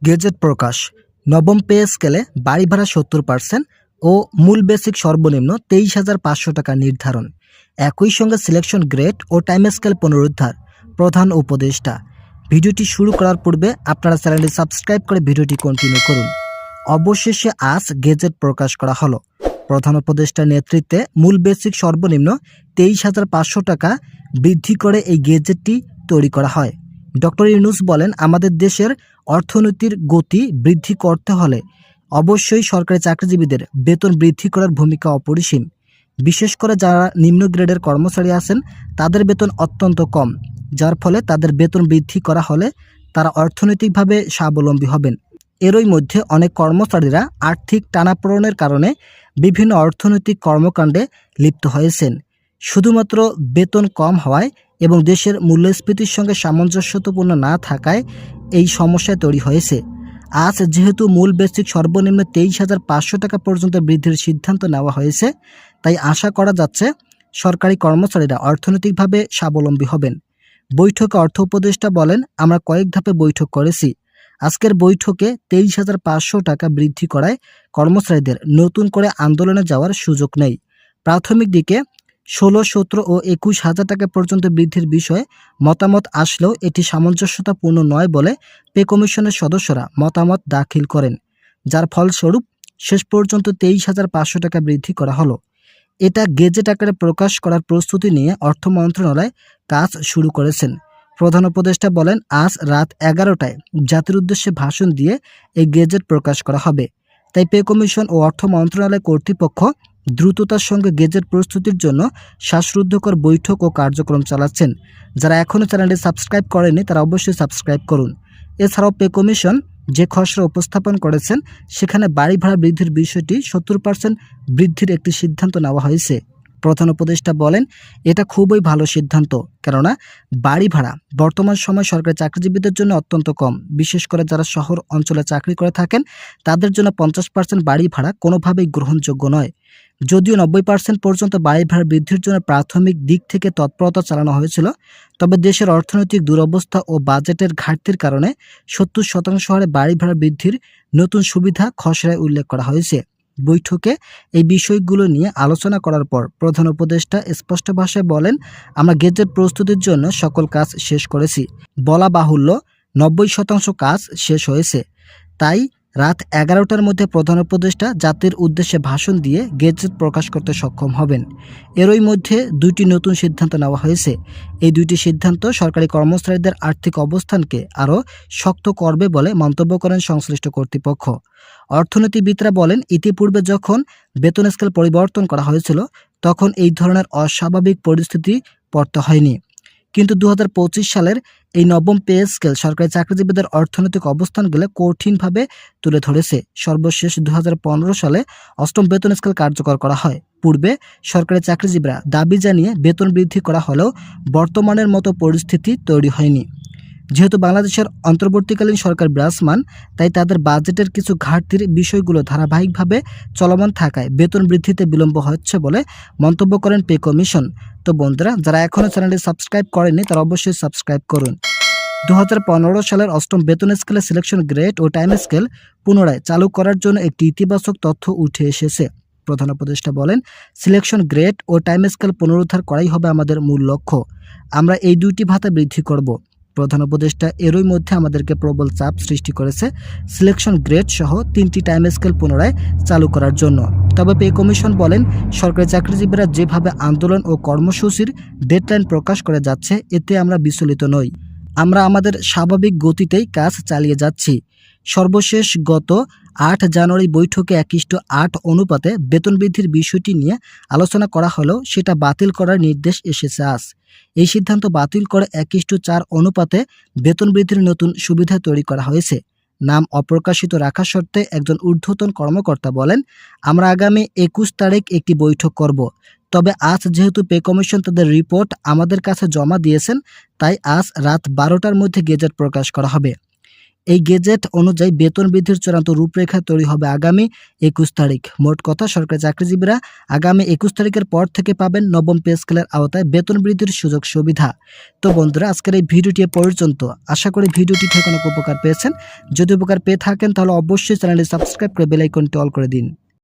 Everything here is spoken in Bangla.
গেজেট প্রকাশ। নবম পে স্কেলে বাড়ি ভাড়া ৭০% ও মূল বেসিক সর্বনিম্ন ২৩,৫০০ টাকা নির্ধারণ। একই সঙ্গে সিলেকশন গ্রেড ও টাইম স্কেল পুনরুদ্ধার। প্রধান উপদেষ্টা। ভিডিওটি শুরু করার পূর্বে আপনারা চ্যানেলটি সাবস্ক্রাইব করে ভিডিওটি কন্টিনিউ করুন। অবশেষে আজ গেজেট প্রকাশ করা হলো। প্রধান উপদেষ্টার নেতৃত্বে মূল বেসিক সর্বনিম্ন ২৩,৫০০ টাকা বৃদ্ধি করে এই গেজেটটি তৈরি করা হয়। ডক্টর ইউনূস বলেন, আমাদের দেশের অর্থনীতির গতি বৃদ্ধি করতে হলে অবশ্যই সরকারি চাকরিজীবীদের বেতন বৃদ্ধি করার ভূমিকা অপরিসীম। বিশেষ করে যারা নিম্ন গ্রেডের কর্মচারী আছেন তাদের বেতন অত্যন্ত কম, যার ফলে তাদের বেতন বৃদ্ধি করা হলে তারা অর্থনৈতিকভাবে স্বাবলম্বী হবেন। এরই মধ্যে অনেক কর্মচারীরা আর্থিক টানাপোড়েনের কারণে বিভিন্ন অর্থনৈতিক কর্মকাণ্ডে লিপ্ত হয়েছেন। শুধুমাত্র বেতন কম হওয়ায় এবং দেশের মূল্যস্ফীতির সঙ্গে সামঞ্জস্যপূর্ণ না থাকায় এই সমস্যা তৈরি হয়েছে। আজ যেহেতু মূল বেসিক সর্বনিম্ন ২৩,৫০০ টাকা পর্যন্ত বৃদ্ধির সিদ্ধান্ত নেওয়া হয়েছে, তাই আশা করা যাচ্ছে সরকারি কর্মচারীরা অর্থনৈতিকভাবে স্বাবলম্বী হবেন। বৈঠকে অর্থ উপদেষ্টা বলেন, আমরা কয়েক ধাপে বৈঠক করেছি। আজকের বৈঠকে ২৩,৫০০ টাকা বৃদ্ধি করায় কর্মচারীদের নতুন করে আন্দোলনে যাওয়ার সুযোগ নেই। প্রাথমিক দিকে ১৬, ১৭ ও ২১,০০০ টাকা পর্যন্ত বৃদ্ধির বিষয়ে মতামত আসলেও এটি সামঞ্জস্যতাপূর্ণ নয় বলে পে কমিশনের সদস্যরা মতামত দাখিল করেন, যার ফলস্বরূপ শেষ পর্যন্ত ২৩,৫০০ টাকা বৃদ্ধি করা হলো। এটা গেজেট আকারে প্রকাশ করার প্রস্তুতি নিয়ে অর্থ মন্ত্রণালয় কাজ শুরু করেছেন। প্রধান উপদেষ্টা বলেন, আজ রাত ১১টায় জাতির উদ্দেশ্যে ভাষণ দিয়ে এই গেজেট প্রকাশ করা হবে। তাই পে কমিশন ও অর্থ মন্ত্রণালয় কর্তৃপক্ষ দ্রুততার সঙ্গে গেজেট প্রস্তুতির জন্য শ্বাসরুদ্ধকর বৈঠক ও কার্যক্রম চালাচ্ছেন। যারা এখনও চ্যানেলটি সাবস্ক্রাইব করেনি তারা অবশ্যই সাবস্ক্রাইব করুন। এছাড়াও পে কমিশন যে খসড়া উপস্থাপন করেছেন সেখানে বাড়ি ভাড়া বৃদ্ধির বিষয়টি ৭০% বৃদ্ধির একটি সিদ্ধান্ত নেওয়া হয়েছে। প্রধান উপদেষ্টা বলেন, এটা খুবই ভালো সিদ্ধান্ত, কেননা বাড়ি ভাড়া বর্তমান সময় সরকারি চাকরিজীবীদের জন্য অত্যন্ত কম। বিশেষ করে যারা শহর অঞ্চলে চাকরি করে থাকেন তাদের জন্য ৫০% বাড়ি ভাড়া কোনোভাবেই গ্রহণযোগ্য নয়। যদিও 90% পর্যন্ত বাড়ি ভাড়া বৃদ্ধির জন্য প্রাথমিক দিক থেকে তৎপরতা চালানো হয়েছিল, তবে দেশের অর্থনৈতিক দুরবস্থা ও বাজেটের ঘাটতির কারণে ৭০% হারে বাড়ি ভাড়া বৃদ্ধির নতুন সুবিধা খসড়ায় উল্লেখ করা হয়েছে। বৈঠকে এই বিষয়গুলো নিয়ে আলোচনা করার পর প্রধান উপদেষ্টা স্পষ্ট ভাষায় বলেন, আমরা গেজেট প্রস্তুতির জন্য সকল কাজ শেষ করেছি। বলা বাহুল্য ৯০% কাজ শেষ হয়েছে। তাই রাত ১১টার মধ্যে প্রধান উপদেষ্টা জাতির উদ্দেশ্যে ভাষণ দিয়ে গেজেট প্রকাশ করতে সক্ষম হবেন। এরই মধ্যে ২টি নতুন সিদ্ধান্ত নেওয়া হয়েছে। এই ২টি সিদ্ধান্ত সরকারি কর্মচারীদের আর্থিক অবস্থানকে আরও শক্ত করবে বলে মন্তব্য করেন সংশ্লিষ্ট কর্তৃপক্ষ। অর্থনীতিবিদরা বলেন, ইতিপূর্বে যখন বেতন স্কেল পরিবর্তন করা হয়েছিল তখন এই ধরনের অস্বাভাবিক পরিস্থিতি পড়তে হয়নি। কিন্তু ২০২৫ সালের এই নবম পে স্কেল সরকারি চাকরিজীবীদের অর্থনৈতিক অবস্থানগুলো কঠিনভাবে তুলে ধরেছে। সর্বশেষ ২০১৫ সালে অষ্টম বেতন স্কেল কার্যকর করা হয়। পূর্বে সরকারি চাকরিজীবীরা দাবি জানিয়ে বেতন বৃদ্ধি করা হলেও বর্তমানের মতো পরিস্থিতি তৈরি হয়নি। যেহেতু বাংলাদেশের অন্তর্বর্তীকালীন সরকার বিরাজমান, তাই তাদের বাজেটের কিছু ঘাটতির বিষয়গুলো ধারাবাহিকভাবে চলমান থাকায় বেতন বৃদ্ধিতে বিলম্ব হচ্ছে বলে মন্তব্য করেন পে কমিশন। তো বন্ধুরা, যারা এখনও চ্যানেলটি সাবস্ক্রাইব করেনি তারা অবশ্যই সাবস্ক্রাইব করুন। ২০১৫ সালের অষ্টম বেতন স্কেলে সিলেকশন গ্রেড ও টাইম স্কেল পুনরায় চালু করার জন্য একটি ইতিবাচক তথ্য উঠে এসেছে। প্রধান উপদেষ্টা বলেন, সিলেকশন গ্রেড ও টাইম স্কেল পুনরুদ্ধার করাই হবে আমাদের মূল লক্ষ্য। আমরা এই ২টি ভাতা বৃদ্ধি করব। প্রধান উপদেষ্টা এরই মধ্যে আমাদেরকে প্রবল চাপ সৃষ্টি করেছে সিলেকশন গ্রেড সহ ৩টি টাইম স্কেল পুনরায় চালু করার জন্য। তবে পে কমিশন বলেন, সরকারি চাকরিজীবীরা যেভাবে আন্দোলন ও কর্মসূচির ডেডলাইন প্রকাশ করে যাচ্ছে এতে আমরা বিচলিত নই। আমরা আমাদের স্বাভাবিক গতিতেই কাজ চালিয়ে যাচ্ছি। সর্বশেষ গত ৮ জানুয়ারি বৈঠকে ১:৮ অনুপাতে বেতন বৃদ্ধির বিষয়টি নিয়ে আলোচনা করা হলেও সেটা বাতিল করার নির্দেশ এসেছে আজ। এই সিদ্ধান্ত বাতিল করে ১:৪ অনুপাতে বেতন বৃদ্ধির নতুন সুবিধা তৈরি করা হয়েছে। নাম অপ্রকাশিত রাখার শর্তে একজন ঊর্ধ্বতন কর্মকর্তা বলেন, আমরা আগামী ২১ তারিখ একটি বৈঠক করব। তবে আজ যেহেতু পে কমিশন তাদের রিপোর্ট আমাদের কাছে জমা দিয়েছেন, তাই আজ রাত ১২টার মধ্যে গেজেট প্রকাশ করা হবে। এই গেজেট অনুযায়ী বেতন বৃদ্ধির চূড়ান্ত রূপরেখা তৈরি হবে আগামী 21 তারিখ। মোট কথা, সরকারি চাকরিজীবীরা আগামী 21 তারিখের পর থেকে পাবেন নবম পে স্কেলের আওতায় বেতন বৃদ্ধির সুযোগ সুবিধা। তো বন্ধুরা, আজকের এই ভিডিওটি পর্যন্ত। আশা করি ভিডিওটি থেকে অনেক উপকার পেয়েছেন। যদি উপকার পেয়ে থাকেন তাহলে অবশ্যই চ্যানেলটি সাবস্ক্রাইব করে বেল আইকনটি অল করে দিন।